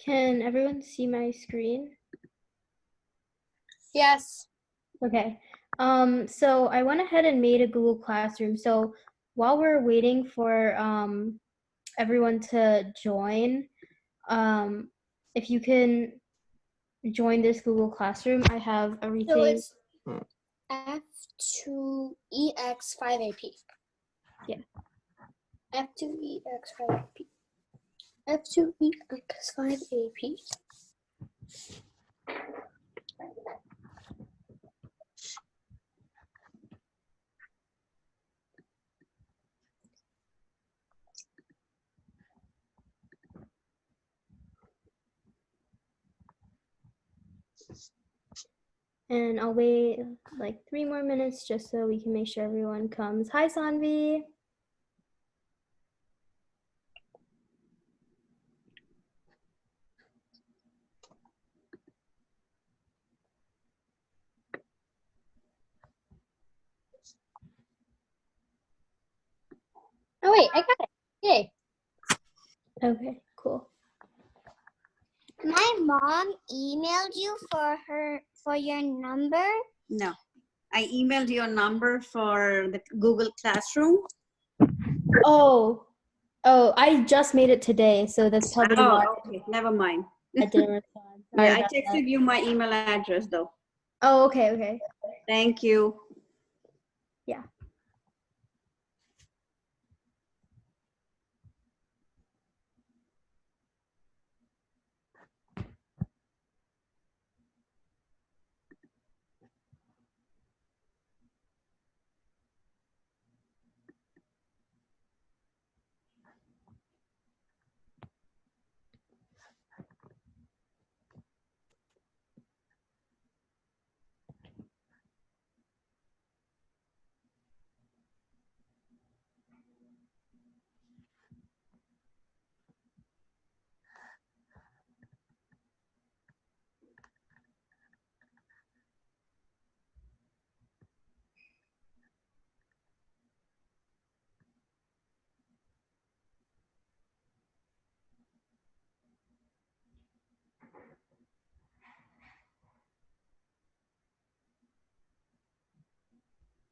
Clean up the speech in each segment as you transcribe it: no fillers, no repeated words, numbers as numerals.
Can everyone see my screen? Yes. Okay. So I went ahead and made a Google Classroom. So while we're waiting for everyone to join, if you can join this Google Classroom, I have everything. So it's F2EX5AP. Yeah. F2EX5AP. F2EX5AP. And I'll wait like 3 more minutes just so we can make sure everyone comes. Hi, Sanvi. Oh wait, I got it. Yay. Okay, cool. My mom emailed you for your number? No, I emailed your number for the Google Classroom. Oh, I just made it today, so that's probably why. Okay, never mind. I didn't respond. Yeah, I texted you my email address though. Oh, okay. Thank you. Yeah.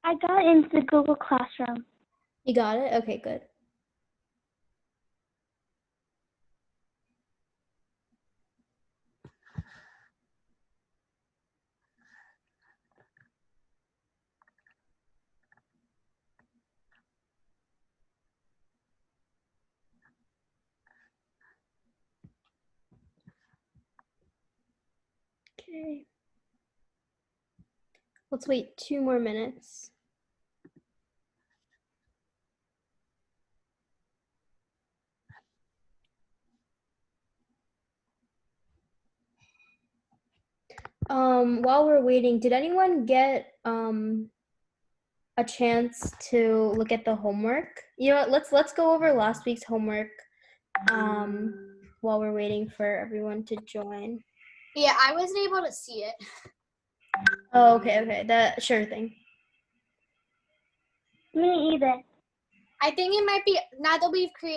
I got into the Google Classroom. You got it? Okay, good. Okay. Let's wait 2 more minutes. While we're waiting, did anyone get a chance to look at the homework? You know what, let's go over last week's homework while we're waiting for everyone to join. Yeah, I wasn't able to see it. Oh, okay. That sure thing. Me either. I think it might be, now that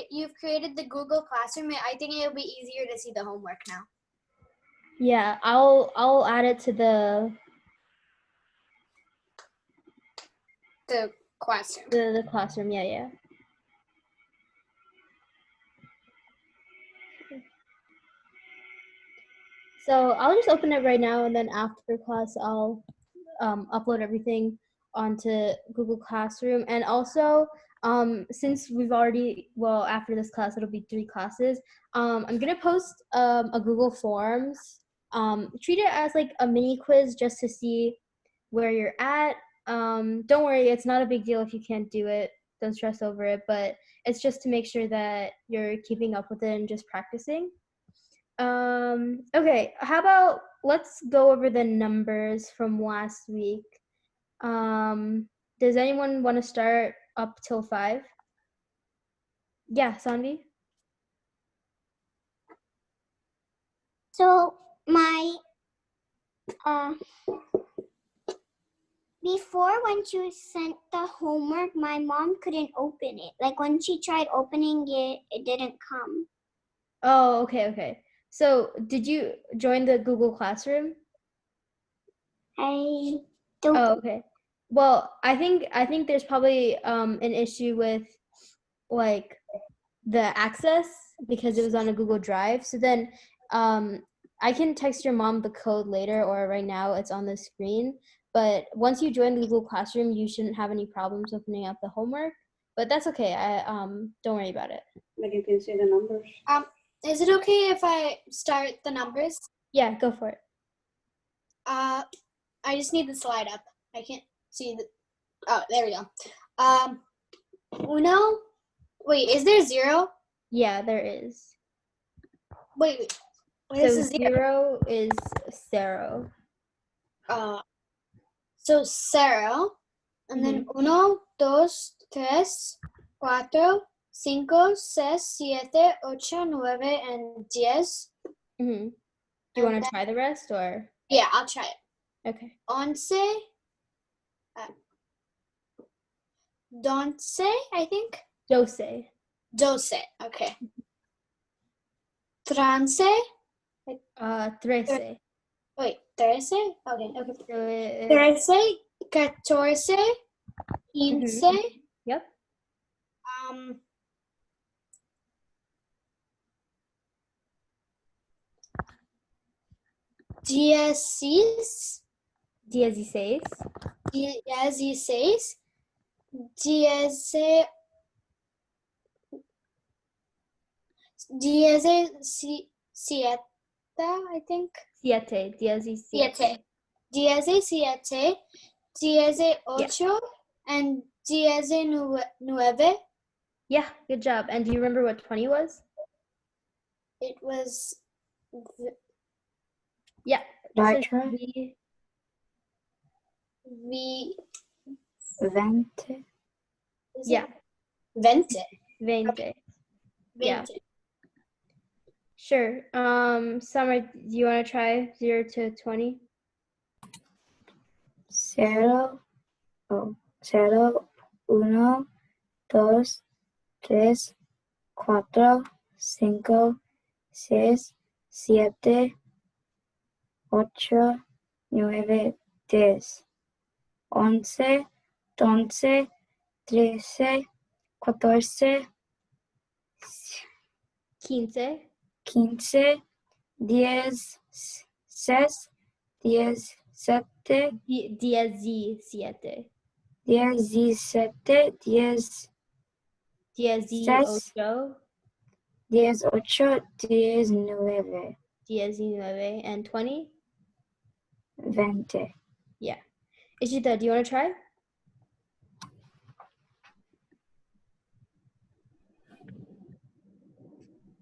you've created the Google Classroom, I think it'll be easier to see the homework now. Yeah, I'll add it to the classroom. The classroom, yeah. So I'll just open it right now, and then after class, I'll upload everything onto Google Classroom. And also, since we've already, well, after this class, it'll be 3 classes. I'm gonna post a Google Forms. Treat it as like a mini quiz just to see where you're at. Don't worry, it's not a big deal if you can't do it. Don't stress over it, but it's just to make sure that you're keeping up with it and just practicing. Okay, how about let's go over the numbers from last week. Does anyone want to start up till 5? Yeah, Sanvi? So before, when she sent the homework, my mom couldn't open it. Like when she tried opening it, it didn't come. Oh, okay. So did you join the Google Classroom? I don't. Oh, okay. Well, I think there's probably an issue with like the access because it was on a Google Drive. So then I can text your mom the code later, or right now it's on the screen. But once you join the Google Classroom, you shouldn't have any problems opening up the homework. But that's okay. I don't worry about it. But you can see the numbers. Is it okay if I start the numbers? Yeah, go for it. I just need the slide up. I can't see the. Oh, there we go. Uno. Wait, is there 0? Yeah, there is. Wait. So This is 0 is zero. So 0, and then 1, 2, 3, 4, 5, 6, 7, 8, 9, and 10. Do you want to try the rest or? Yeah, I'll try it. Okay. 11, 12, I think. 12. 12, okay. 13, 13. wait, 13? Okay. So 13, 14, 15, Yep. 16, 16. 16, 17, 17, I think. 7. 17. 17, 18, and 19. Yeah, good job. And do you remember what 20 was? It was Yeah. Right. V. 20. Is Yeah. it? 20. 20. Yeah. 20. Sure. Summer, do you want to try 0 to 20? 0, 0, 1, 2, 3, 4, 5, 6, 7, 8, 9, 10, 11, 12, 13, 14, 15. 15, 16, 17, 17. 17, 10, 18. 18, 19, 19. And 20? 20. Yeah. Ishita, do you want to try?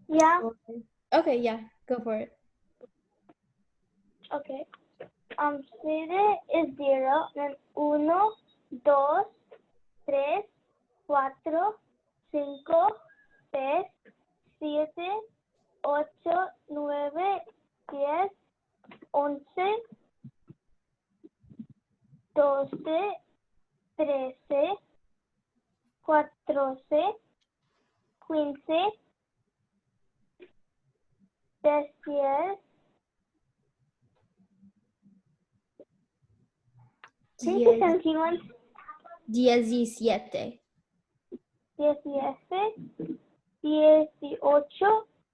Yeah. Okay, yeah. Go for it. Okay. Serie is 0, then 1, 2, 3, 4, 5, 6, 7, 8, 9, 10, 11, 12, 13, 14, 15, 16, 21, 17. 17, 18,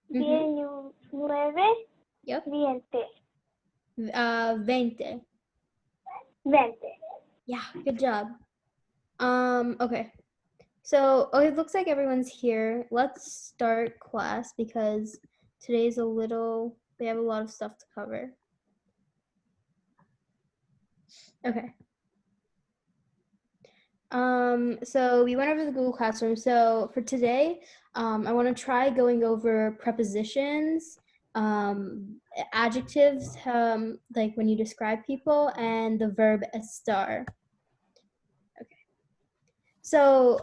Mhm. 19, Yep. 20. 20. 20. Yeah, good job. Okay. So, it looks like everyone's here. Let's start class because today's they have a lot of stuff to cover. Okay. So we went over the Google Classroom. So for today, I want to try going over prepositions, adjectives, like when you describe people, and the verb estar. Okay. So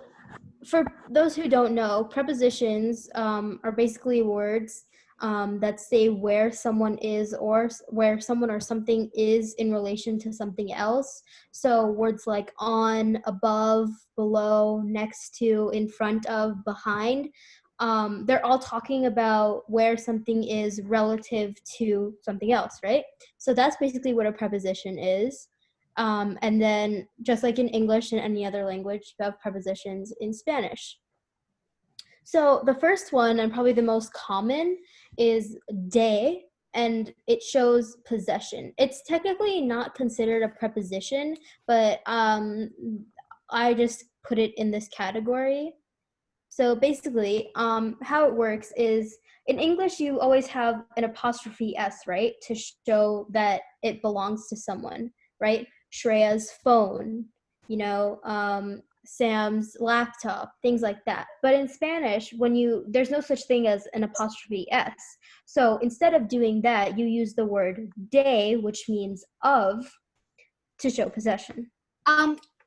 for those who don't know, prepositions are basically words that say where someone is or where someone or something is in relation to something else. So words like on, above, below, next to, in front of, behind they're all talking about where something is relative to something else, right? So that's basically what a preposition is. And then just like in English and any other language, you have prepositions in Spanish. So the first one, and probably the most common, is de, and it shows possession. It's technically not considered a preposition, but I just put it in this category. So basically, how it works is in English, you always have an apostrophe S, right? To show that it belongs to someone, right? Shreya's phone, Sam's laptop, things like that. But in Spanish, there's no such thing as an apostrophe S. So instead of doing that, you use the word de, which means of, to show possession.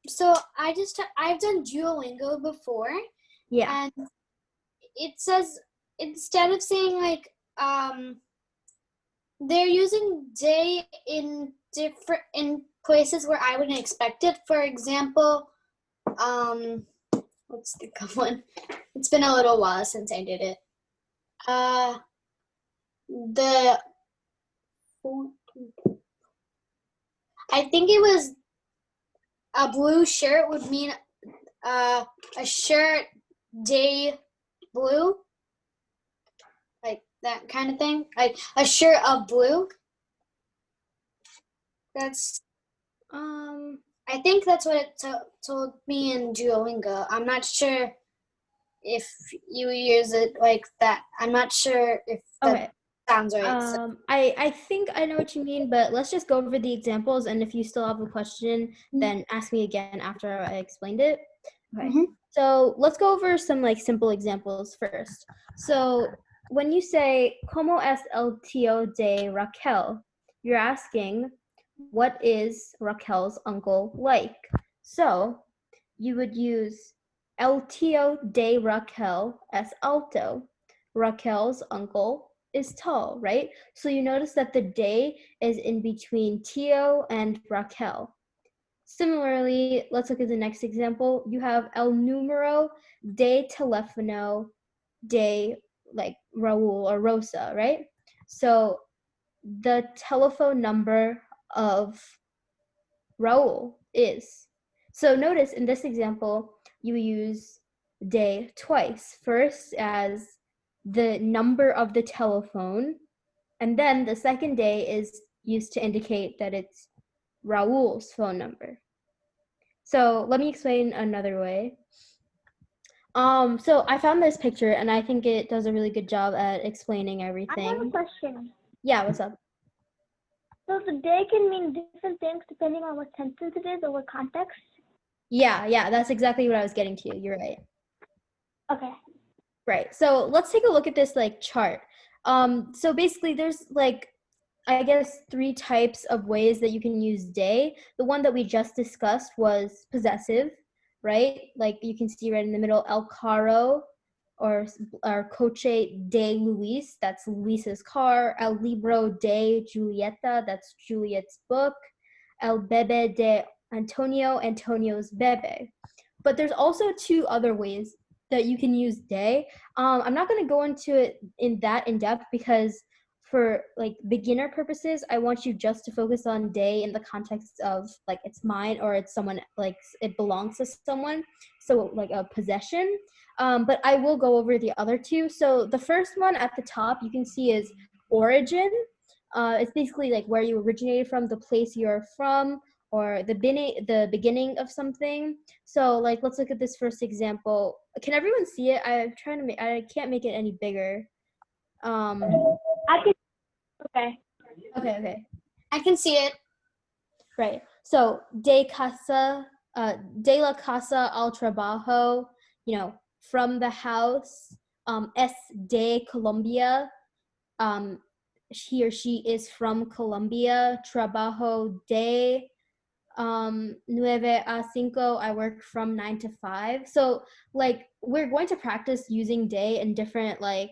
So I've done Duolingo before. Yeah. And it says, instead of saying like, they're using day in places where I wouldn't expect it. For example, let's think of one. It's been a little while since I did it. I think it was a blue shirt would mean a shirt day blue, like that kind of thing, like a shirt of blue. That's I think that's what it told me in Duolingo. I'm not sure if you use it like that. I'm not sure if that sounds right. I think I know what you mean, but let's just go over the examples, and if you still have a question, then ask me again after I explained it. Okay. Mm-hmm. So let's go over some like simple examples first. So when you say "Cómo es el tío de Raquel?" you're asking, what is Raquel's uncle like? So you would use "El tío de Raquel es alto." Raquel's uncle is tall, right? So you notice that the de is in between tío and Raquel. Similarly, let's look at the next example. You have el número de teléfono de like Raúl or Rosa, right? So the telephone number of Raúl is. So notice in this example, you use de twice. First as the number of the telephone, and then the second de is used to indicate that it's Raúl's phone number. So let me explain another way. So I found this picture, and I think it does a really good job at explaining everything. I have a question. Yeah, what's up? So the day can mean different things depending on what sentence it is or what context? Yeah, that's exactly what I was getting to. You're right. Okay. Right. So let's take a look at this like chart. So basically there's like, I guess 3 types of ways that you can use de. The one that we just discussed was possessive, right? Like you can see right in the middle, el carro or coche de Luis, that's Luis's car. El libro de Julieta, that's Juliet's book. El bebé de Antonio, Antonio's bebe. But there's also 2 other ways that you can use de. I'm not going to go into it in depth because for like beginner purposes, I want you just to focus on de in the context of like it's mine or it's someone, like it belongs to someone. So like a possession. But I will go over the other 2. So the first one at the top you can see is origin. It's basically like where you originated from, the place you're from, or the beginning of something. So like let's look at this first example. Can everyone see it? I can't make it any bigger. I can. Okay. I can see it. Right. So de la casa al trabajo, from the house. Es de Colombia. He or she is from Colombia. Trabajo de 9 a 5. I work from 9 to 5. So like we're going to practice using de in different like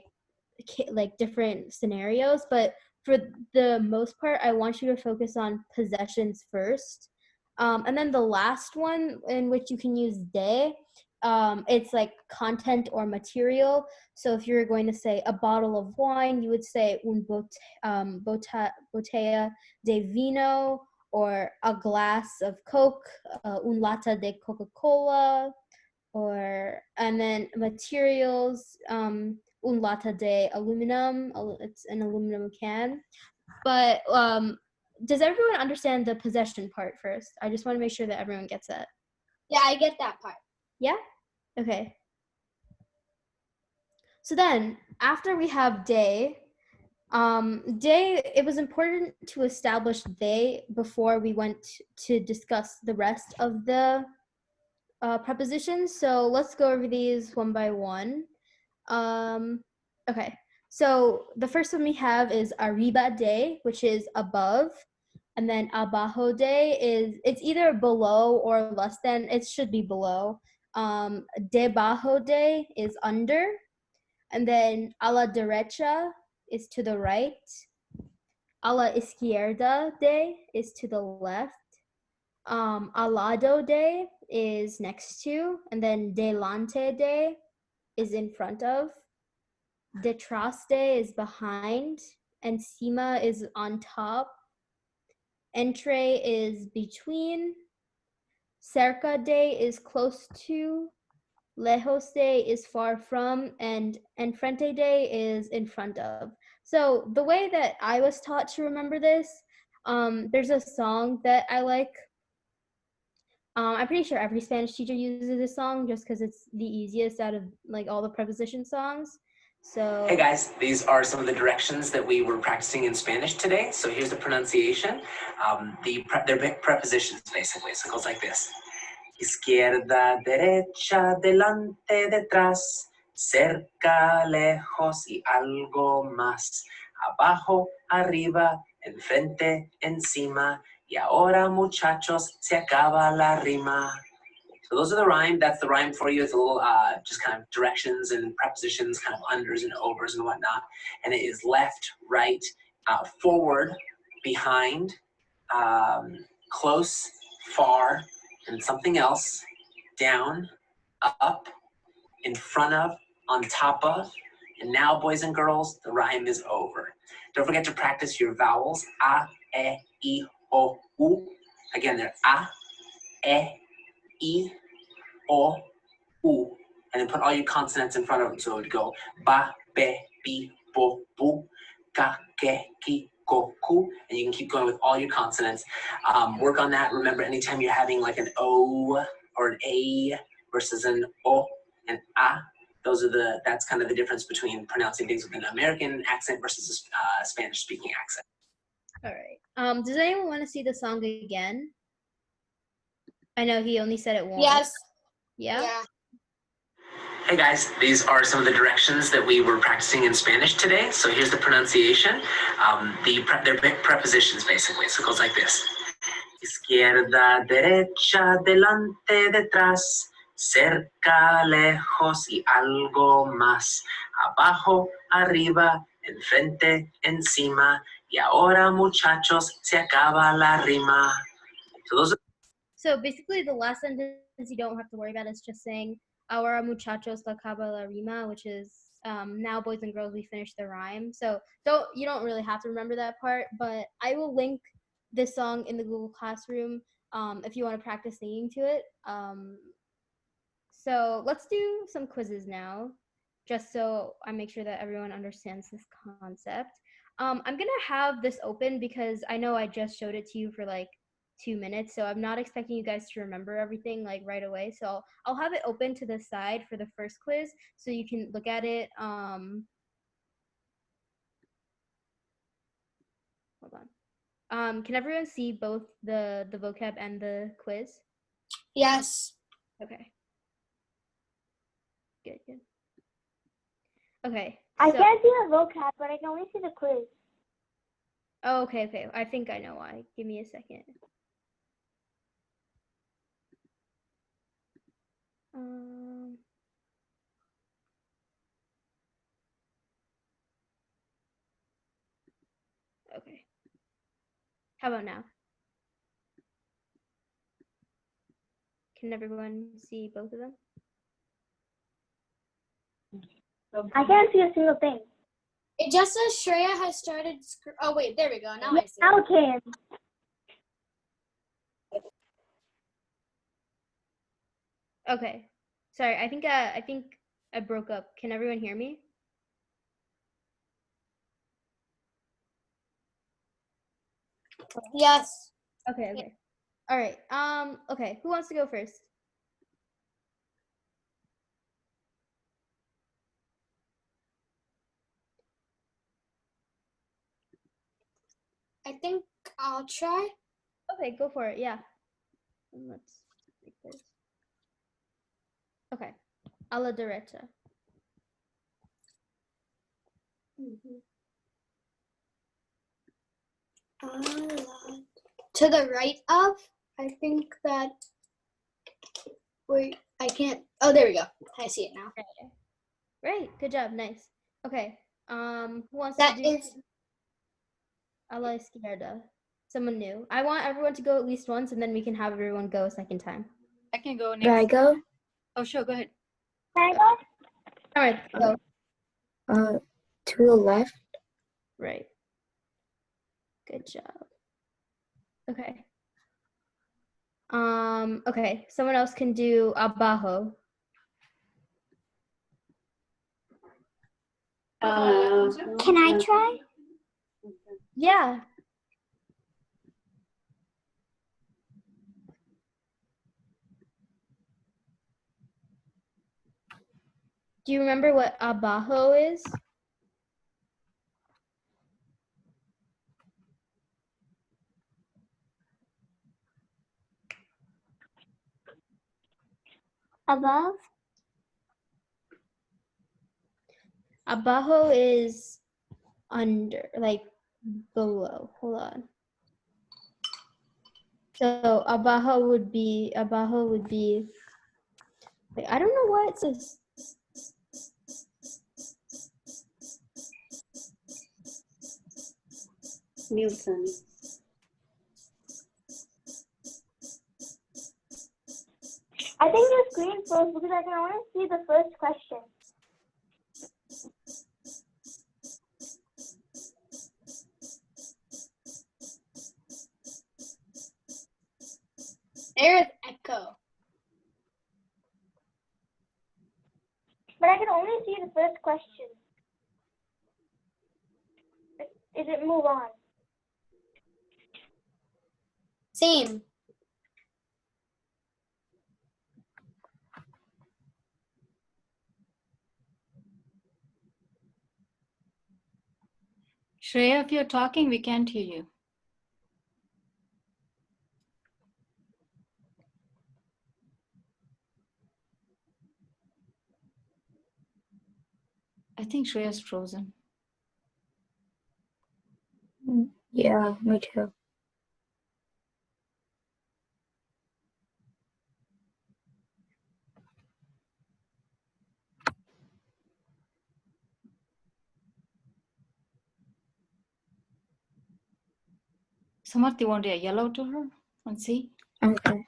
different scenarios, but for the most part I want you to focus on possessions first. And then the last one in which you can use de, it's like content or material. So if you're going to say a bottle of wine, you would say botella de vino, or a glass of Coke, un lata de Coca-Cola, and then materials, un lata de aluminum, it's an aluminum can. But does everyone understand the possession part first? I just want to make sure that everyone gets that. Yeah, I get that part. Yeah? Okay. So then, after we have day, it was important to establish they before we went to discuss the rest of the prepositions. So let's go over these one by one. Okay, so the first one we have is arriba de, which is above. And then abajo de it's either below or less than. It should be below. Debajo de is under. And then a la derecha is to the right. A la izquierda de is to the left. Al lado de is next to. And then delante de is in front of. Detrás de is behind. Encima is on top. Entre is between. Cerca de is close to. Lejos de is far from, and enfrente de is in front of. So the way that I was taught to remember this, there's a song that I like. I'm pretty sure every Spanish teacher uses this song just because it's the easiest out of like all the preposition songs. So Hey guys, these are some of the directions that we were practicing in Spanish today. So here's the pronunciation. They're prepositions basically. So it goes like this. Izquierda, derecha, delante, detrás, cerca, lejos y algo más. Abajo, arriba, enfrente, encima. Y ahora, muchachos, se acaba la rima. So those are the rhyme. That's the rhyme for you. It's a little just kind of directions and prepositions, kind of unders and overs and whatnot. And it is left, right, forward, behind, close, far, and something else, down, up, in front of, on top of. And now, boys and girls, the rhyme is over. Don't forget to practice your vowels. A, E, I, O, U. Again, they're A, E, O, U. And then put all your consonants in front of them. So it would go ba, be, bi, bo, bu, ka, ke, ki, ko, ku. And you can keep going with all your consonants. Work on that. Remember, anytime you're having like an O or an A versus an O and A, that's kind of the difference between pronouncing things with an American accent versus a Spanish speaking accent. all right. Does anyone want to see the song again? I know he only said it once. Yes. Yeah? Yeah. Hey guys, these are some of the directions that we were practicing in Spanish today. So here's the pronunciation. They're prepositions basically. So it goes like this. Izquierda, derecha, delante, detrás, cerca, lejos y algo más. Abajo, arriba, enfrente, encima. Y ahora, muchachos, se acaba la rima. So basically, the last sentence you don't have to worry about. It's just saying "Ahora muchachos la acaba la rima," which is now, boys and girls, we finished the rhyme. So you don't really have to remember that part. But I will link this song in the Google Classroom if you want to practice singing to it. So let's do some quizzes now, just so I make sure that everyone understands this concept. I'm gonna have this open because I know I just showed it to you for like 2 minutes, so I'm not expecting you guys to remember everything like right away. So I'll have it open to the side for the first quiz, so you can look at it. Hold on. Can everyone see both the vocab and the quiz? Yes. Okay. Good. Okay. I so- can't see the vocab, but I can only see the quiz. Oh, okay. I think I know why. Give me a second. Okay. How about now? Can everyone see both of them? I can't see a single thing. It just says Shreya has started. Oh wait, there we go. Now I see. Now it can. Okay. Sorry, I think I broke up. Can everyone hear me? Yes. Okay, okay. All right. Okay, who wants to go first? I think I'll try. Okay, go for it. Yeah. And let's make this. Okay. A la derecha. To the right of. I think that. Wait, I can't. Oh, there we go. I see it now. Right. Good job. Nice. Okay. Who wants That to do is. a la izquierda? Someone new. I want everyone to go at least once, and then we can have everyone go a second time. I can go Do I next. go? Oh, sure, go ahead. Can I go? All right. Go. To the left. Right. Good job. Okay. Okay. Someone else can do abajo. Can I try? Yeah. Do you remember what abajo is? Above? Abajo is under, like below. Hold on. So abajo would be like, I don't know why it says. Nielsen. I think your screen froze because I can only see the first question. There's echo. But I can only see the first question. Is it move on? Same. Shreya, if you're talking, we can't hear you. I think Shreya's frozen. Yeah, me too. Samarth, you want to yell out to her and see? Okay.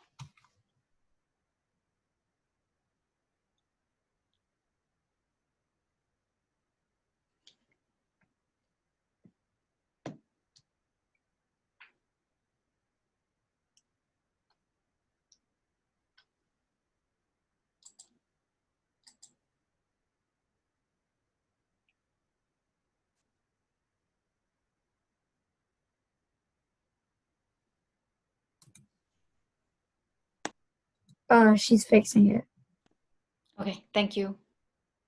She's fixing it. Okay, thank you.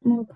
Okay.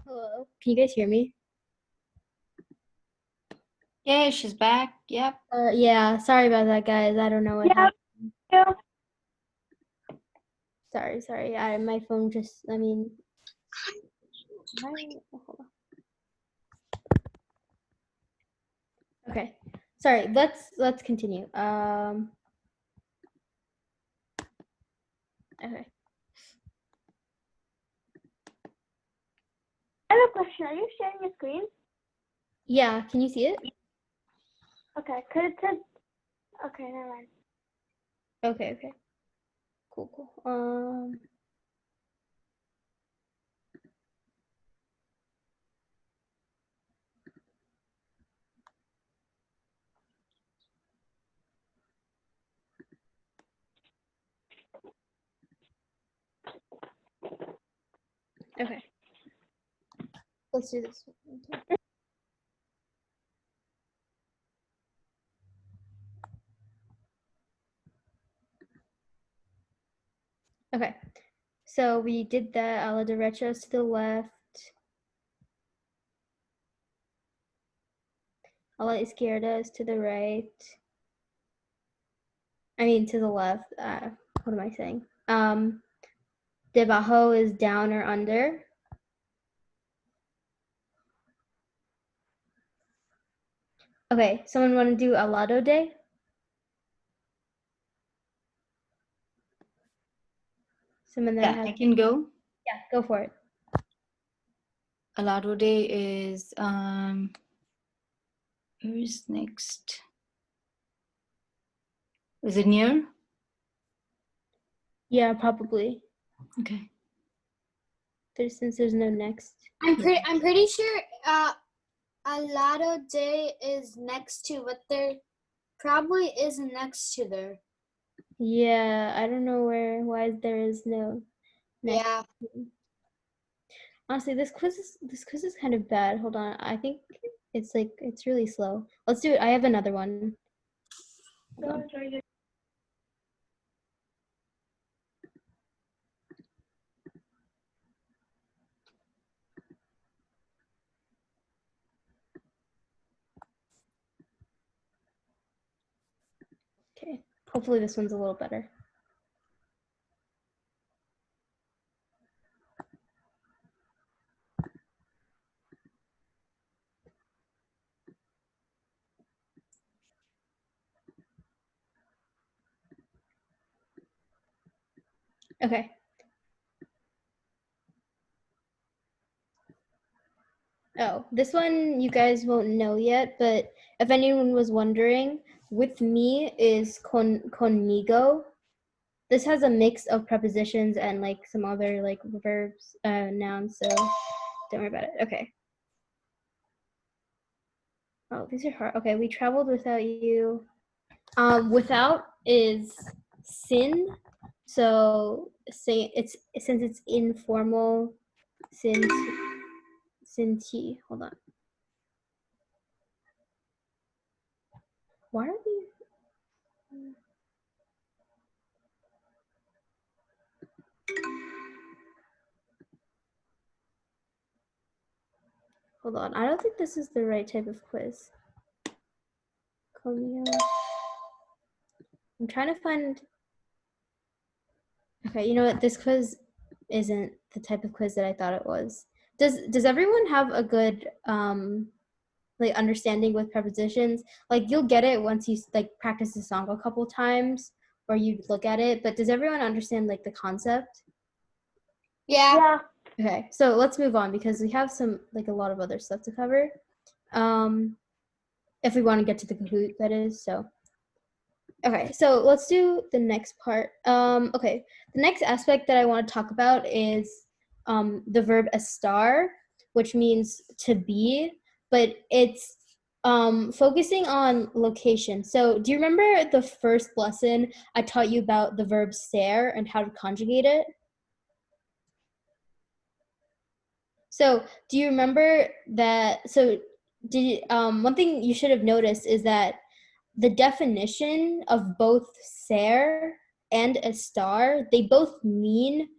Hello. Can you guys hear me? Yeah, she's back. Yep. Yeah, sorry about that, guys. I don't know what Yeah. happened. Yeah. Sorry. My phone just, I mean, hold on. Okay. Sorry, let's continue. Okay. I have a question. Are you sharing your screen? Yeah, can you see it? Okay, cause it says. Okay, never mind. Okay. Cool. Okay. Let's do this one too. Okay. So we did that a la derechas to the left, a la izquierdas to the right. I mean to the left. What am I saying? Debajo is down or under. Okay, someone want to do al lado de? Someone that Yeah, has. I can go. Yeah, go for it. Al lado de is where's next? Is it near? Yeah, probably. Okay. Since there's no next. I'm pretty sure a lado de is next to, but there probably is next to there. Yeah, I don't know why there is no next. Yeah. Honestly, this quiz is kind of bad. Hold on. I think it's really slow. Let's do it. I have another one. Hold on. Okay. Hopefully this one's a little better. Okay. Oh, this one you guys won't know yet, but if anyone was wondering, with me is conmigo. This has a mix of prepositions and like some other like verbs, nouns, so don't worry about it. Okay. Oh, these are hard. Okay, we traveled without you. Without is sin. So say it's since it's informal, sin hold on. Why are these? Hold on, I don't think this is the right type of quiz. Comio. I'm trying to find. Okay, you know what? This quiz isn't the type of quiz that I thought it was. Does everyone have a good like understanding with prepositions? Like you'll get it once you like practice the song a couple times or you look at it, but does everyone understand like the concept? Yeah. Yeah. Okay, so let's move on because we have some like a lot of other stuff to cover. If we want to get to the Kahoot, that is. So okay, so let's do the next part. Okay, the next aspect that I want to talk about is the verb estar, which means to be, but it's focusing on location. So do you remember the first lesson I taught you about the verb ser and how to conjugate it? So do you remember that? So did one thing you should have noticed is that the definition of both ser and estar, they both mean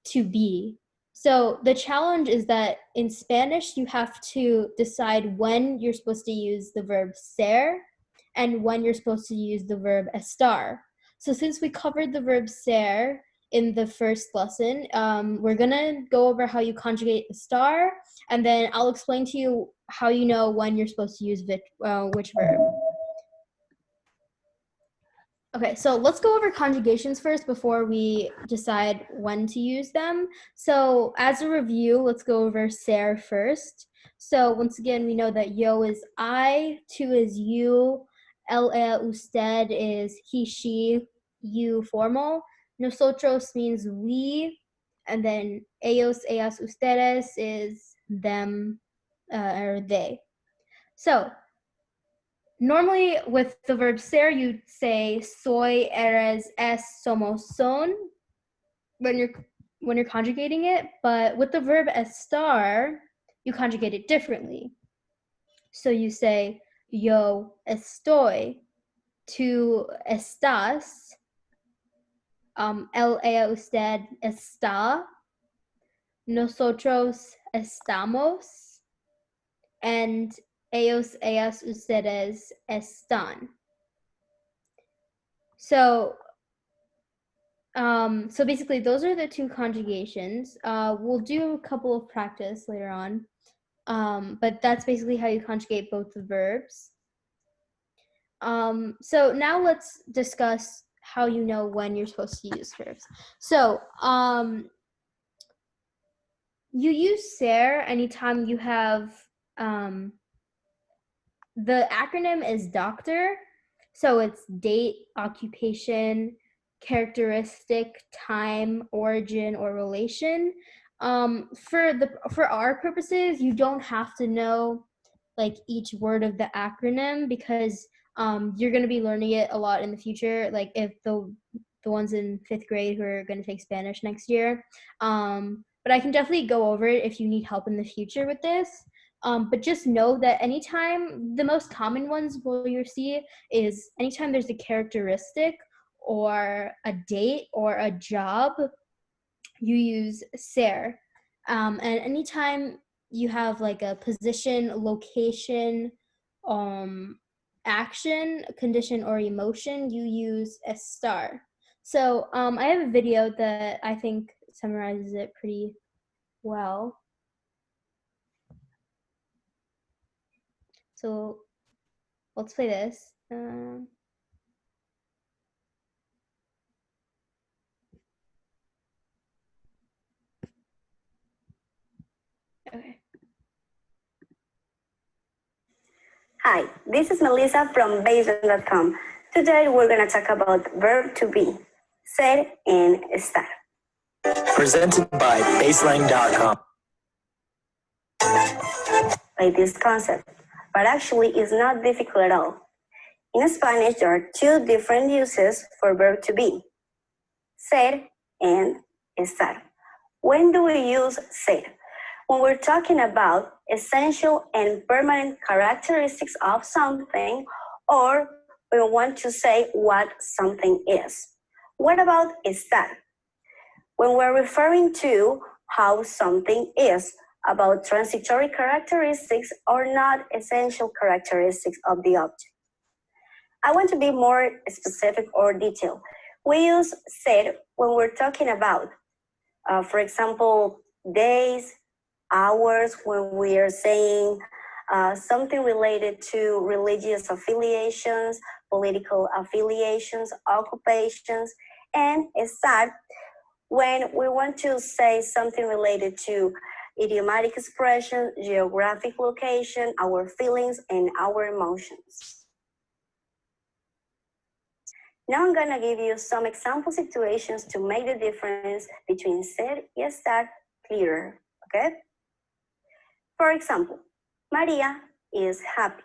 to be. So the challenge is that in Spanish, you have to decide when you're supposed to use the verb ser and when you're supposed to use the verb estar. So since we covered the verb ser in the first lesson, we're gonna go over how you conjugate estar, and then I'll explain to you how you know when you're supposed to use which verb. Okay, so let's go over conjugations first before we decide when to use them. So as a review, let's go over ser first. So once again, we know that yo is I, tú is you, ella, usted is he, she, you formal. Nosotros means we, and then ellos, ellas, ustedes is them or they. So normally with the verb ser, you say soy, eres, es, somos, son when you're conjugating it, but with the verb estar, you conjugate it differently. So you say yo estoy, tú estás, él, ella, usted está, nosotros estamos, and ellos, ellas, ustedes están. So basically those are the two conjugations. We'll do a couple of practice later on, but that's basically how you conjugate both the verbs. So now let's discuss how you know when you're supposed to use verbs. So you use ser anytime you have the acronym is doctor, so it's date, occupation, characteristic, time, origin, or relation. For our purposes, you don't have to know like each word of the acronym because you're going to be learning it a lot in the future. Like if the ones in 5th grade who are going to take Spanish next year. But I can definitely go over it if you need help in the future with this. But just know that anytime, the most common ones you'll see is anytime there's a characteristic or a date or a job, you use ser. And anytime you have like a position, location, action, condition, or emotion, you use estar. So I have a video that I think summarizes it pretty well. So let's play this. Okay. Hi, this is Melissa from Baseline.com. Today we're going to talk about verb to be, ser and estar. Presented by Baseline.com. Like this concept, but actually it's not difficult at all. In Spanish, there are two different uses for verb to be, ser and estar. When do we use ser? When we're talking about essential and permanent characteristics of something, or we want to say what something is. What about estar? When we're referring to how something is, about transitory characteristics or not essential characteristics of the object. I want to be more specific or detailed. We use ser when we're talking about, for example, days, hours, when we are saying something related to religious affiliations, political affiliations, occupations, and estar when we want to say something related to idiomatic expression, geographic location, our feelings, and our emotions. Now I'm gonna give you some example situations to make the difference between ser y estar clearer, okay? For example, Maria is happy.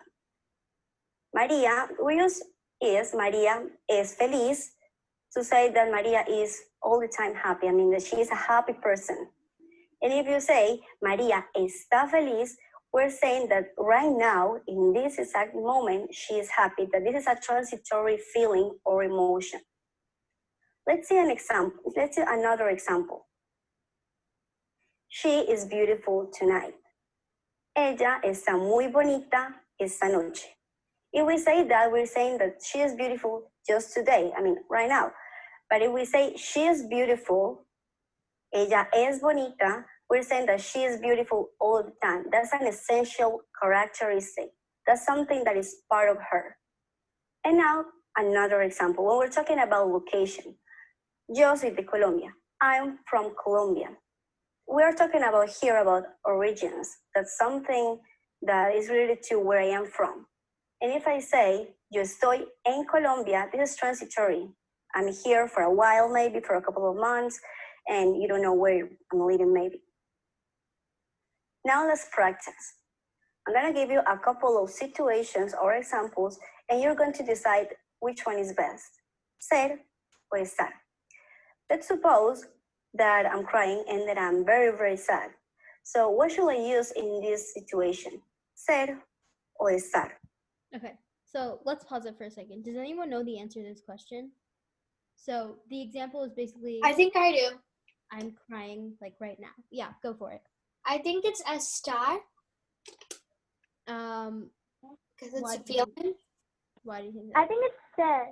Maria, we use is, Maria es feliz, to say that Maria is all the time happy. I mean that she is a happy person. And if you say Maria está feliz, we're saying that right now, in this exact moment, she is happy, that this is a transitory feeling or emotion. Let's see an example. Let's see another example. She is beautiful tonight. Ella está muy bonita esta noche. If we say that, we're saying that she is beautiful just today, right now. But if we say she is beautiful, ella es bonita, we're saying that she is beautiful all the time. That's an essential characteristic. That's something that is part of her. And now, another example. When we're talking about location, yo soy de Colombia. I'm from Colombia. We're talking about here about origins. That's something that is related to where I am from. And if I say, yo estoy en Colombia, this is transitory. I'm here for a while, maybe for a couple of months, and you don't know where I'm living, maybe. Now let's practice. I'm gonna give you a couple of situations or examples, and you're going to decide which one is best, ser or estar. Let's suppose that I'm crying and that I'm very, very sad. So what should I use in this situation, ser or estar? Okay, so let's pause it for a second. Does anyone know the answer to this question? So the example is basically, I think I do. I'm crying like right now. Yeah, go for it. I think it's estar because it's a feeling. Why do you think that? I think it's ser.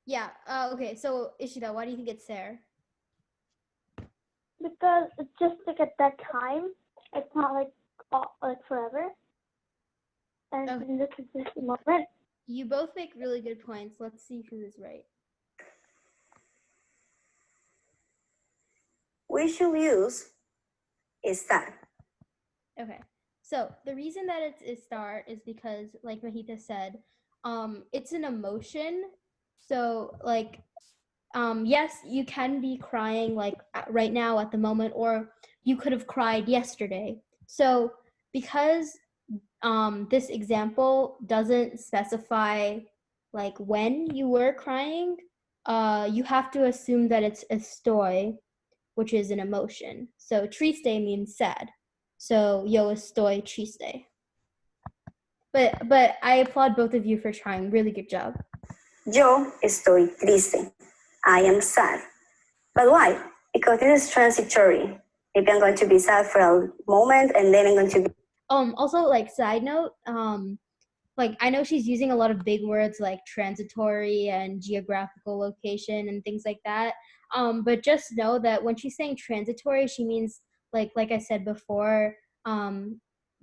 Yeah, okay, so Ishida, why do you think it's ser? Because it's just like at that time. It's not like forever. And Okay. in this specific moment. You both make really good points. Let's see who is right. We should use estar. Okay, so the reason that it's estar is because, like Mahita said, it's an emotion. So like, yes, you can be crying like right now at the moment, or you could have cried yesterday. So because this example doesn't specify like when you were crying, you have to assume that it's estoy, which is an emotion. So triste means sad. So yo estoy triste. But I applaud both of you for trying. Really good job. Yo estoy triste. I am sad. But why? Because this is transitory. Maybe I'm going to be sad for a moment and then I'm going to be. Also, like side note, like I know she's using a lot of big words like transitory and geographical location and things like that. But just know that when she's saying transitory, she means like I said before,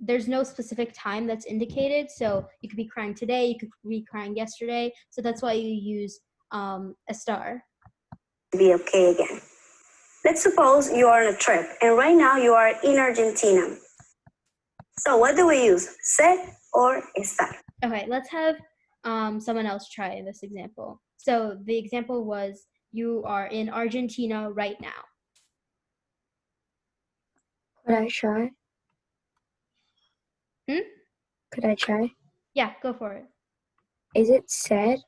there's no specific time that's indicated. So you could be crying today, you could be crying yesterday. So that's why you use a star. Be okay again. Let's suppose you are on a trip and right now you are in Argentina. So what do we use? Ser or estar? Okay, let's have someone else try this example. So the example was, you are in Argentina right now. Could I try? Could I try? Yeah, go for it. Is it sad?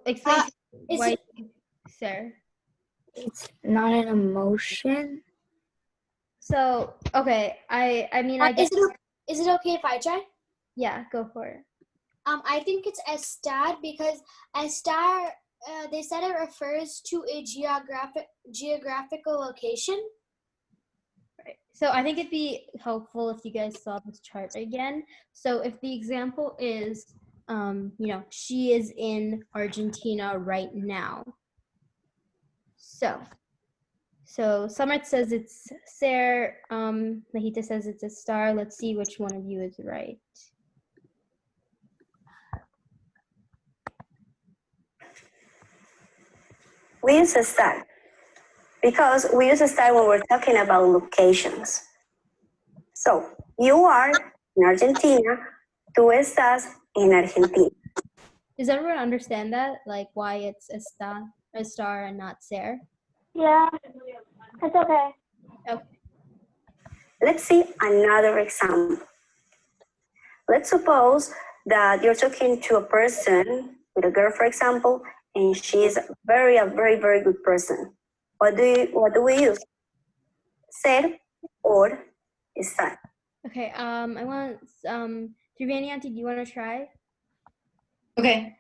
Explain Is why, it- sir. It's not an emotion. So okay, I mean I guess. Is it okay if I try? Yeah, go for it. I think it's estar because estar, they said it refers to a geographical location. Right. So I think it'd be helpful if you guys saw this chart again. So if the example is, she is in Argentina right now. So Samrat says it's ser. Mahita says it's a star. Let's see which one of you is right. We use estar because we use estar when we're talking about locations. So you are in Argentina, tú estás en Argentina. Does everyone understand that? Like why it's a star and not ser? Yeah, it's okay. Okay. Let's see another example. Let's suppose that you're talking to a person, with a girl, for example, and she's a very, very good person. What do we use? Ser or estar. Okay. I want Triveni Auntie, do you want to try? Okay.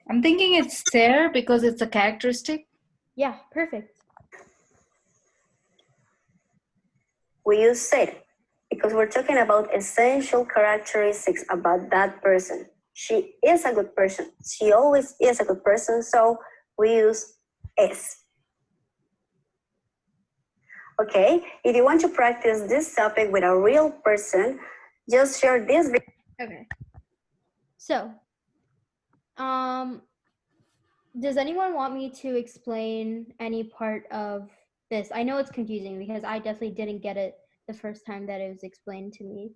I'm thinking it's ser because it's a characteristic. Yeah, perfect. We use ser because we're talking about essential characteristics about that person. She is a good person. She always is a good person, so we use es. Okay, if you want to practice this topic with a real person, just share this video. Okay. So, does anyone want me to explain any part of this? I know it's confusing because I definitely didn't get it the first time that it was explained to me.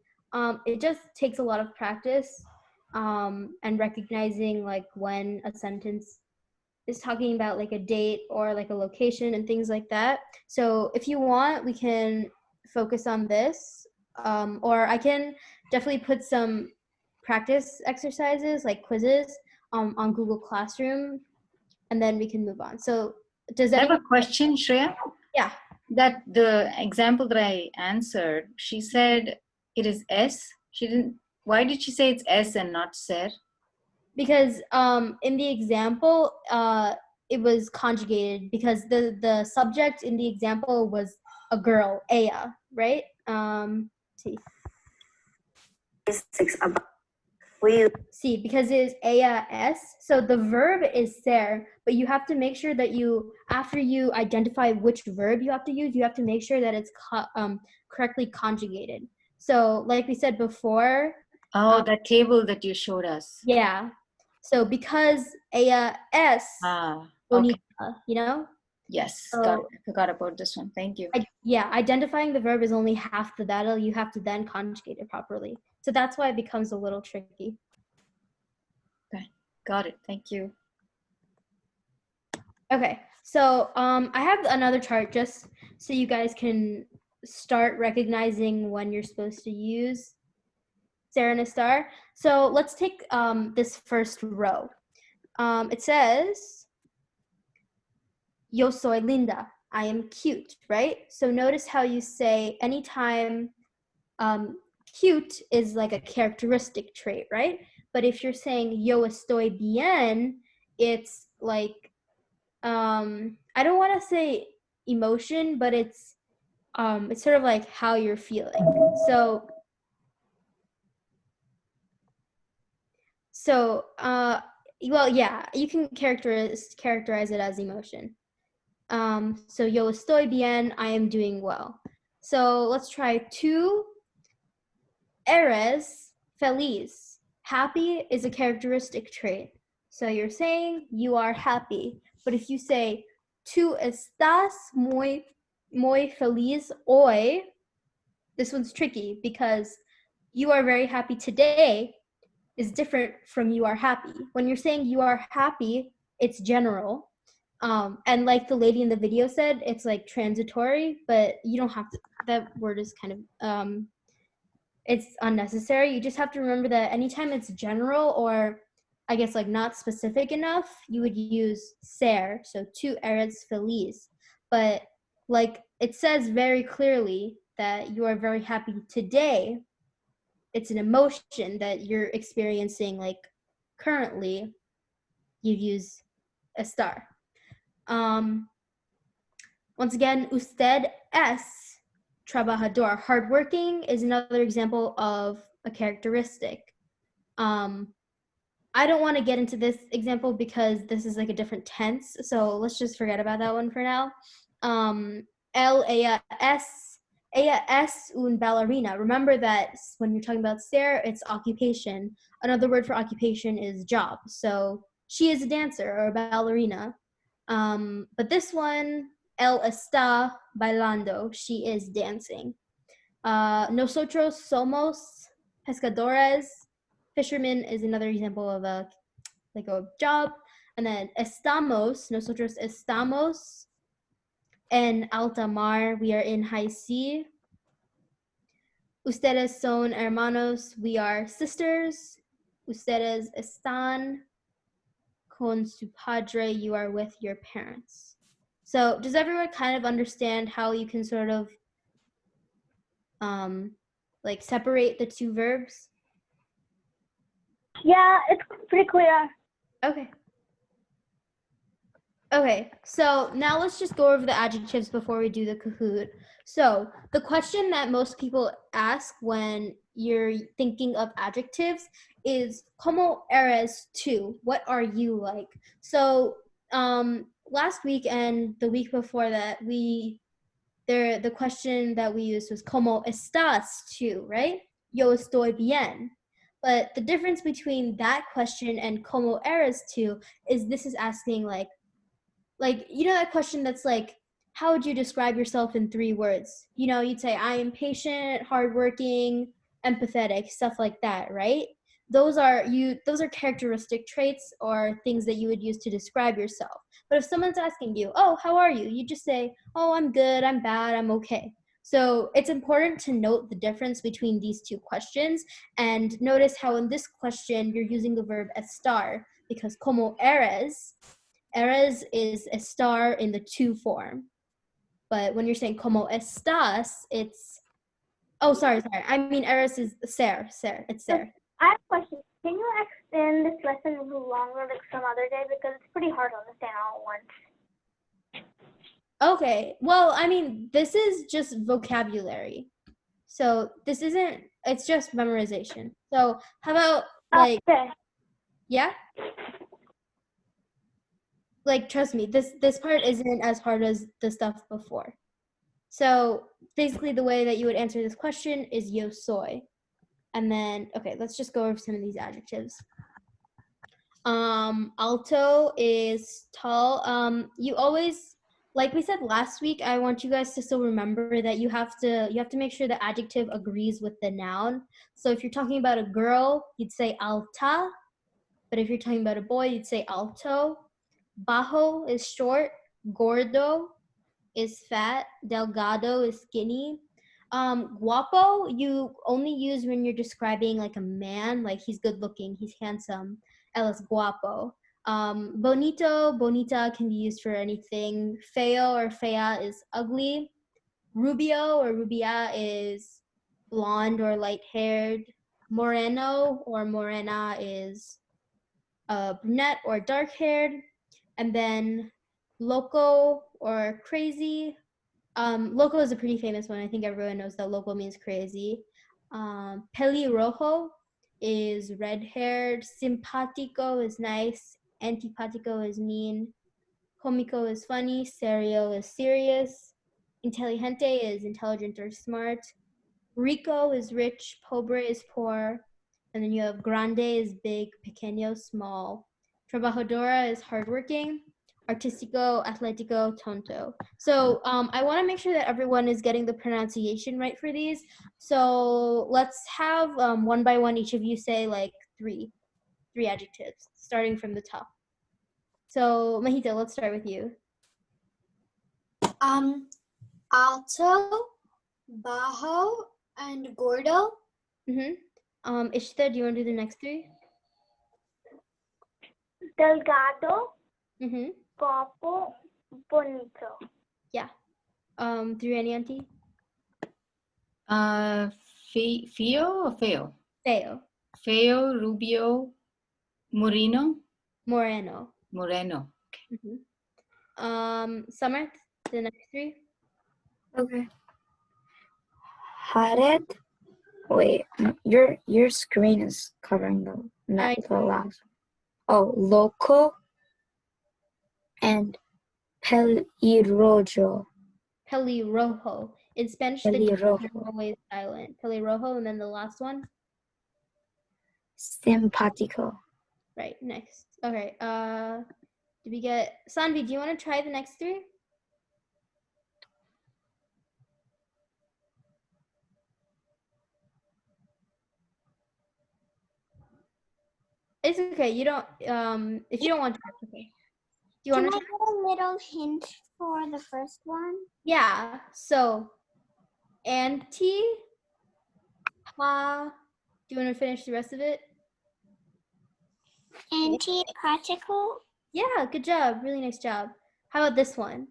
It just takes a lot of practice and recognizing like when a sentence is talking about like a date or like a location and things like that. So if you want, we can focus on this, or I can definitely put some practice exercises like quizzes on Google Classroom, and then we can move on. So does I have anyone? a question, Shreya. Yeah. That the example that I answered, she said it is S. She didn't. Why did she say it's S and not ser? Because in the example it was conjugated because the subject in the example was a girl, Aya, right? See. See, because it is Aya S, so the verb is ser, but you have to make sure that you, after you identify which verb you have to use, you have to make sure that it's correctly conjugated. So like we said before. Oh, that table that you showed us. Yeah. So because Aya S, okay. you know? Yes, So, got it. I forgot about this one. Thank you. Yeah, identifying the verb is only half the battle. You have to then conjugate it properly. So that's why it becomes a little tricky. Okay, got it. Thank you. Okay, so I have another chart just so you guys can start recognizing when you're supposed to use Sarah and a star. So let's take this first row. It says, Yo soy linda. I am cute, right? So notice how you say anytime cute is like a characteristic trait, right? But if you're saying yo estoy bien, it's like I don't want to say emotion, but it's sort of like how you're feeling. So well, yeah, you can characterize it as emotion. So yo estoy bien, I am doing well. So let's try tú eres feliz. Happy is a characteristic trait. So you're saying you are happy. But if you say tú estás muy feliz hoy, this one's tricky because you are very happy today is different from you are happy. When you're saying you are happy, it's general. And like the lady in the video said, it's like transitory, but you don't have to, that word is kind of, it's unnecessary. You just have to remember that anytime it's general or I guess like not specific enough, you would use ser, so tú eres feliz. But like it says very clearly that you are very happy today. It's an emotion that you're experiencing like currently. You use estar. Once again, usted es trabajador. Hardworking is another example of a characteristic. I don't want to get into this example because this is like a different tense, so let's just forget about that one for now. Ella es un ballerina. Remember that when you're talking about ser, it's occupation. Another word for occupation is job. So she is a dancer or a ballerina. But this one, él está bailando. She is dancing. Nosotros somos pescadores. Fisherman is another example of a job. And then estamos, nosotros estamos en alta mar. We are in high sea. Ustedes son hermanos. We are sisters. Ustedes están con su padre. You are with your parents. So does everyone kind of understand how you can sort of like separate the two verbs? Yeah, it's pretty clear. Okay. Okay, so now let's just go over the adjectives before we do the Kahoot. So the question that most people ask when you're thinking of adjectives is "Cómo eres tú?" What are you like? So last week and the week before that, the question that we used was "Cómo estás tú?" Right? Yo estoy bien. But the difference between that question and "Cómo eres tú?" is this is asking like you know that question that's like, how would you describe yourself in 3 words? You know, you'd say I am patient, hardworking, empathetic, stuff like that, right? Those are characteristic traits or things that you would use to describe yourself. But if someone's asking you, oh, how are you? You just say, oh, I'm good, I'm bad, I'm okay. So it's important to note the difference between these two questions and notice how in this question you're using the verb estar because como eres is a star in the to form. But when you're saying como estás, it's sorry. I mean eres is ser. It's ser. I have a question. Can you extend this lesson a little longer, like some other day, because it's pretty hard to understand all at once. Okay. Well, I mean, this is just vocabulary. So this isn't it's just memorization. So how about like Okay. yeah? Like trust me, this part isn't as hard as the stuff before. So basically the way that you would answer this question is yo soy. And then, okay, let's just go over some of these adjectives. Alto is tall. You always, like we said last week, I want you guys to still remember that you have to make sure the adjective agrees with the noun. So if you're talking about a girl, you'd say alta. But if you're talking about a boy, you'd say alto. Bajo is short. Gordo is fat. Delgado is skinny. Guapo you only use when you're describing like a man, like he's good looking, he's handsome. Él es guapo. Bonito, bonita can be used for anything. Feo or fea is ugly. Rubio or rubia is blonde or light haired. Moreno or morena is brunette or dark haired. And then loco or crazy. Loco is a pretty famous one. I think everyone knows that loco means crazy. Pelirrojo is red-haired. Simpático is nice. Antipático is mean. Cómico is funny. Serio is serious. Inteligente is intelligent or smart. Rico is rich. Pobre is poor. And then you have grande is big. Pequeño, small. Trabajadora is hardworking. Artístico, atlético, tonto. So I want to make sure that everyone is getting the pronunciation right for these. So let's have one by one, each of you say like three adjectives, starting from the top. So Mahita, let's start with you. Alto, bajo, and gordo. Ishita, do you want to do the next three? Delgado, Mm-hmm. guapo, bonito. Yeah. Through any auntie? Feo or feo? Feo. Feo, rubio, moreno. Moreno. Moreno. Summer, the next three. Okay. Jared. Wait, your screen is covering the last. Oh, loco and pelirrojo. Pelirrojo. In Spanish, the Pelirrojo. J is always silent. Pelirrojo, and then the last one. Simpático. Right. Next. Okay. Did we get Sanvi? Do you want to try the next three? It's okay. You don't. If you don't want to, it's okay. Do you want to? Can I get a little hint for the first one? Yeah. So, anti. Ha. Do you want to finish the rest of it? Anti-particle. Yeah. Good job. Really nice job. How about this one?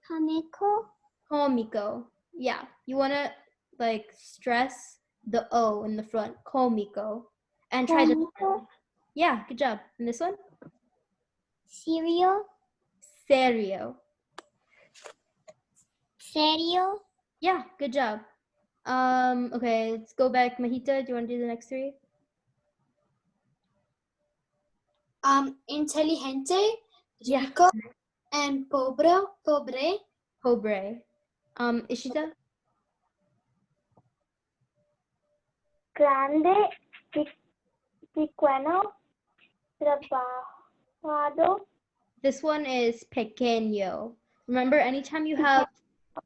Comical. Comico. Yeah. You want to like stress the O in the front. Comico. And try the. Yeah. Good job. And this one? Cereal. Serio. Serio. Yeah, good job. Okay, let's go back. Mahita, do you want to do the next three? Inteligente, Yeah. rico, and pobre. Pobre. Ishita? Grande, pequeño, trabajado. This one is pequeño. Remember, anytime you have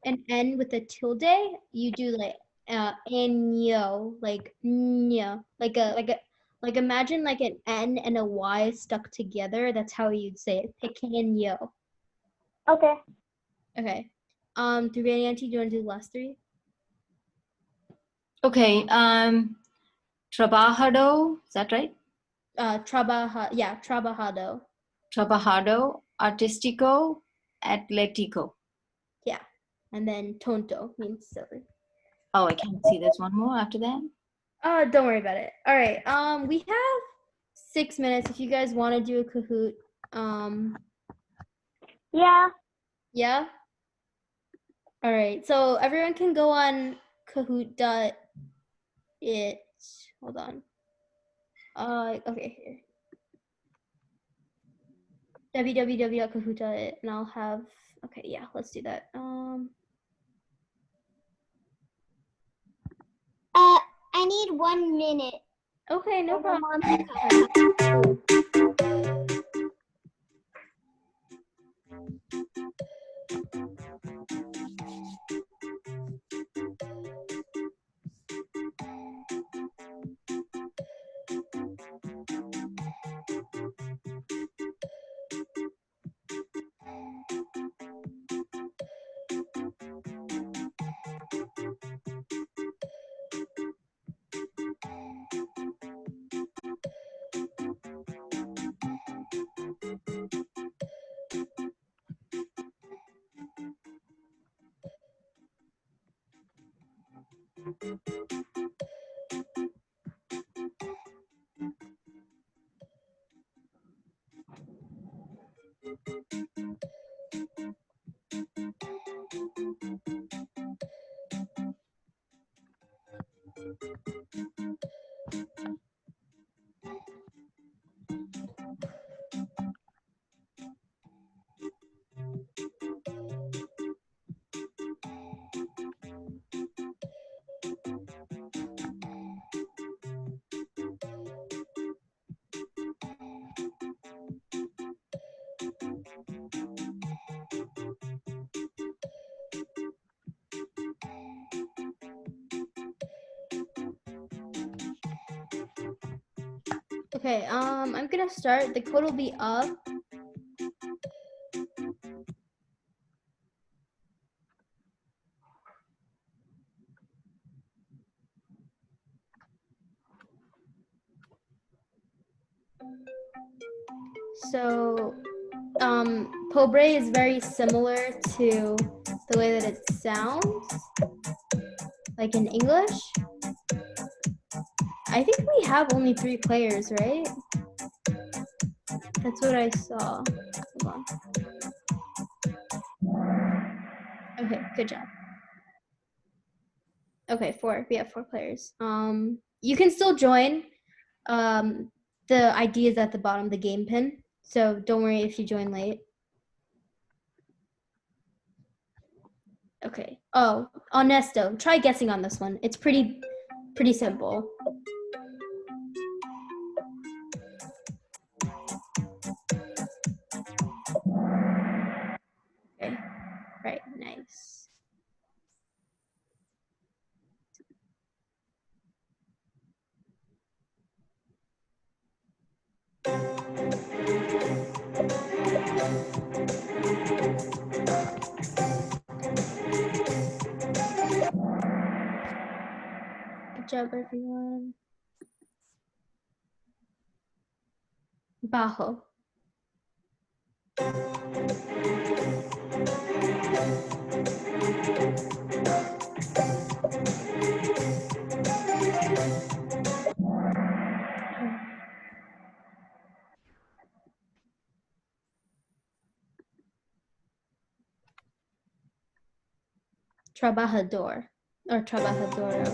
an N with a tilde, you do like año, like nya, like imagine like an N and a Y stuck together. That's how you'd say it. Pequeño. Okay. Okay. Auntie, do you want to do the last three? Okay. Trabajado. Is that right? Trabajado. Trabajado, artístico, atlético. Yeah. And then tonto means silly. Oh, I can't see. There's one more after that. Don't worry about it. All right. We have 6 minutes if you guys want to do a Kahoot. Yeah. Yeah. All right. So everyone can go on Kahoot.it. Hold on. Okay, here. www.kahoot.it, and I'll have. Okay, yeah, let's do that. I need 1 minute. Okay, no My problem. mom's coming. Okay, I'm gonna start. The code will be up. So, pobre is very similar to the way that it sounds, like in English. I think we have only 3 players, right? That's what I saw. Hold on. Okay, good job. Okay, 4. We have 4 players. You can still join. The ID is at the bottom, the game pin. So don't worry if you join late. Okay. Oh, honesto. Try guessing on this one. It's pretty simple. Okay. Right. Nice. Good job, everyone. Bajo. trabajador or trabajadora.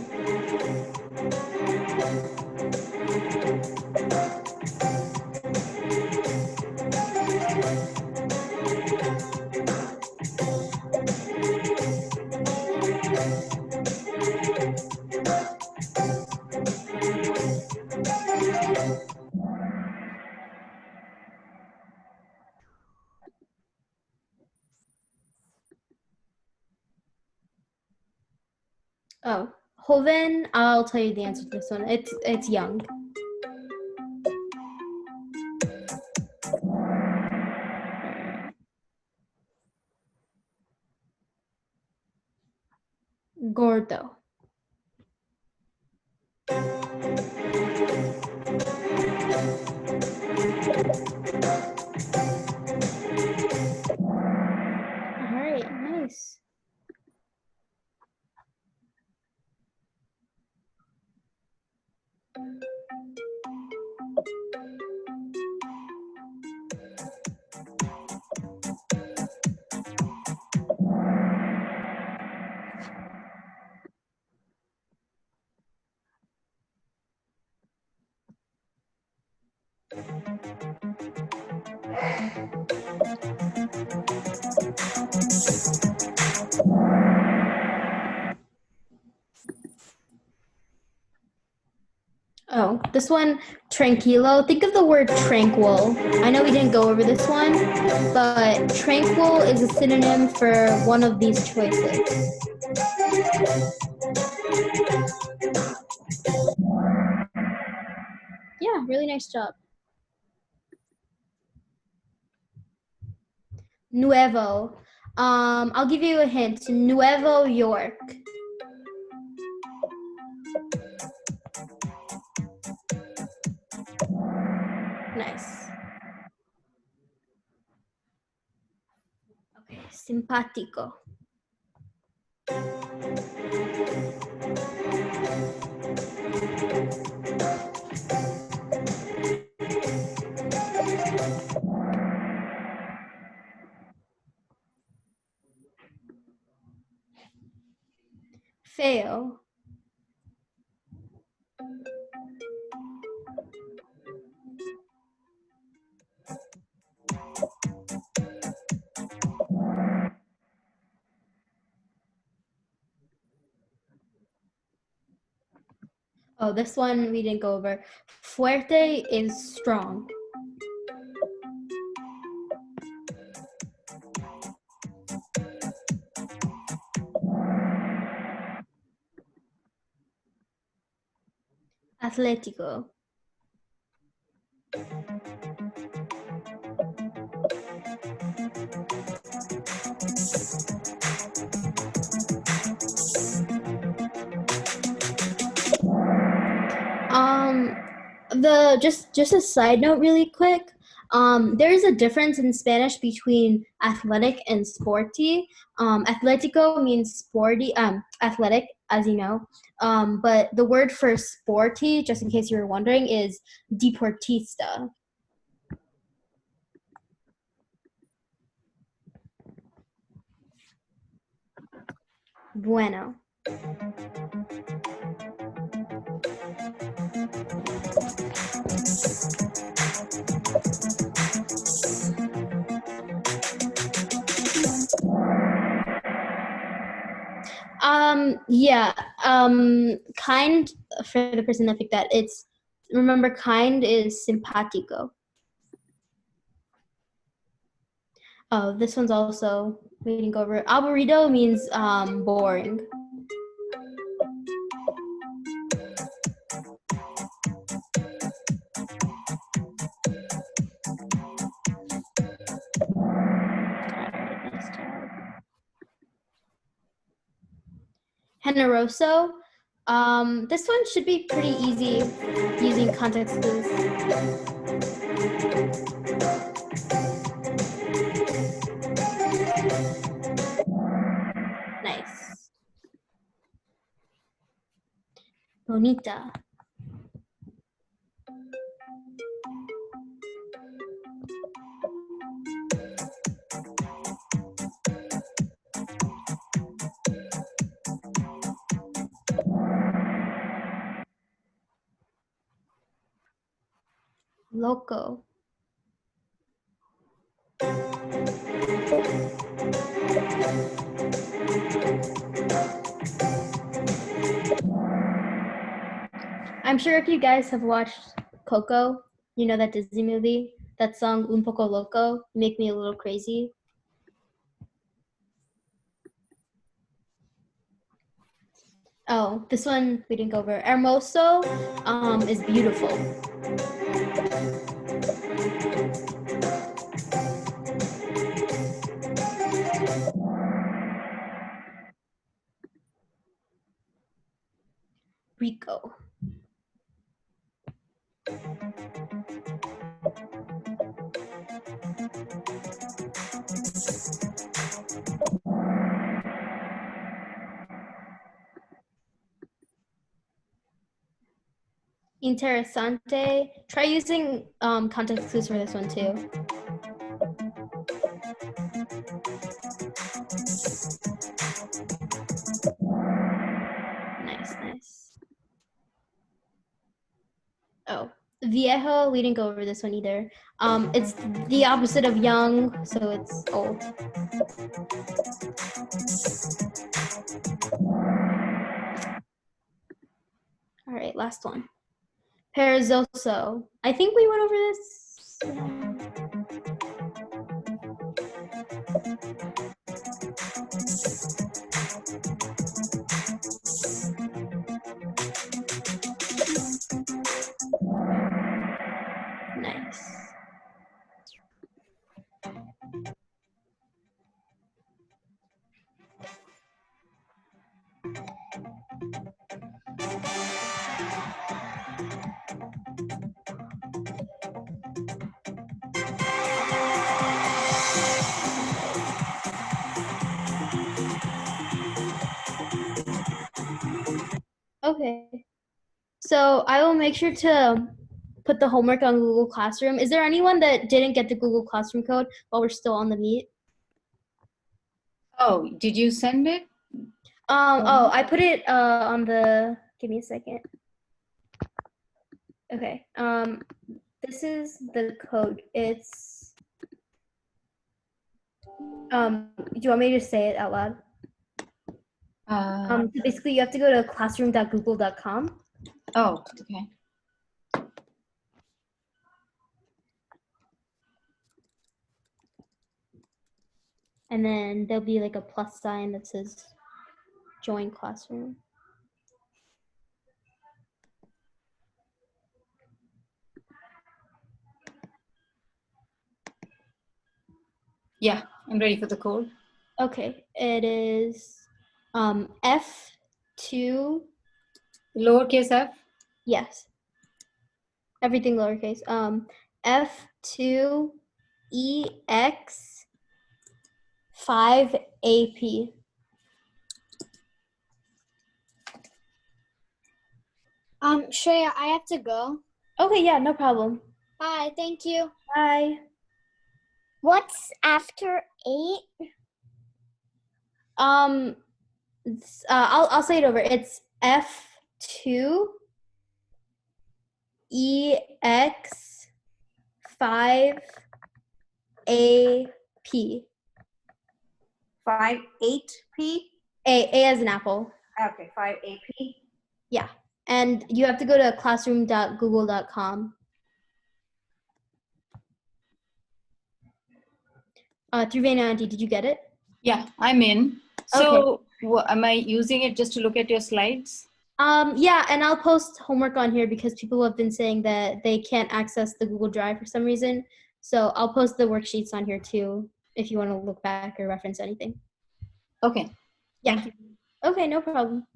Oh, joven. I'll tell you the answer to this one. It's young. Gordo. All right, nice. Oh, this one, tranquilo. Think of the word tranquil. I know we didn't go over this one, but tranquil is a synonym for one of these choices. Yeah, really nice job. Nuevo. I'll give you a hint. Nuevo York. Nice. Okay, simpático. Feo. Oh, this one we didn't go over. Fuerte is strong. Atlético. Just a side note really quick. There's a difference in Spanish between athletic and sporty. Atletico means sporty, athletic, as you know. But the word for sporty, just in case you were wondering, is deportista. Bueno. Yeah. Kind, for the person that picked that, remember, kind is simpático. Oh, this one's also, we didn't go over it. Aburrido means boring. Generoso. This one should be pretty easy using context clues. Nice. Bonita. Loco. I'm sure if you guys have watched Coco, you know that Disney movie, that song Un Poco Loco, You Make Me a Little Crazy. Oh, this one we didn't go over. Hermoso is beautiful. Rico. Interessante. Try using context clues for this one too. Nice, nice. Oh, viejo, we didn't go over this one either. It's the opposite of young, so it's old. All right, last one. Perezoso. I think we went over this. Nice. Okay. So I will make sure to put the homework on Google Classroom. Is there anyone that didn't get the Google Classroom code while we're still on the meet? Oh, did you send it? Oh, I put it on the, give me a second. Okay, this is the code. It's, do you want me to say it out loud? So basically you have to go to classroom.google.com. Oh, okay. And then there'll be like a plus sign that says join classroom. Yeah, I'm ready for the code. Okay, it is F2. Lowercase f? Yes. Everything lowercase. F2EX 5AP. Shreya, I have to go. Okay, yeah, no problem. Bye, thank you. Bye. What's after 8? I'll say it over. It's F2EX 5AP. 5-8P? A as an apple. Okay, 5AP. Yeah. And you have to go to classroom.google.com. Trivena Auntie, did you get it? Yeah, I'm in. So am I using it just to look at your slides? Yeah, and I'll post homework on here because people have been saying that they can't access the Google Drive for some reason. So I'll post the worksheets on here too if you want to look back or reference anything. Okay. Yeah. Thank you. Okay, no problem.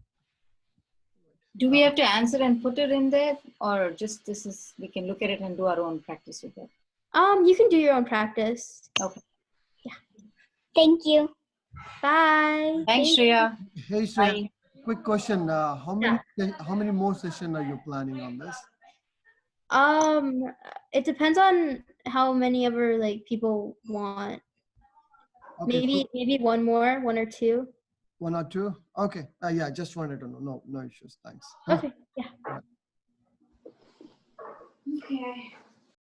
Do we have to answer and put it in there, or just we can look at it and do our own practice with it? You can do your own practice. Okay. Yeah. Thank you. Bye. Thanks, Shreya. Hey, Shreya, quick question. How many more sessions are you planning on this? It depends on how many ever like people want. Okay, Maybe one more, one or two. 1 or 2? Okay. Yeah, just wanted to know. No issues. Thanks. Okay. Yeah. Okay.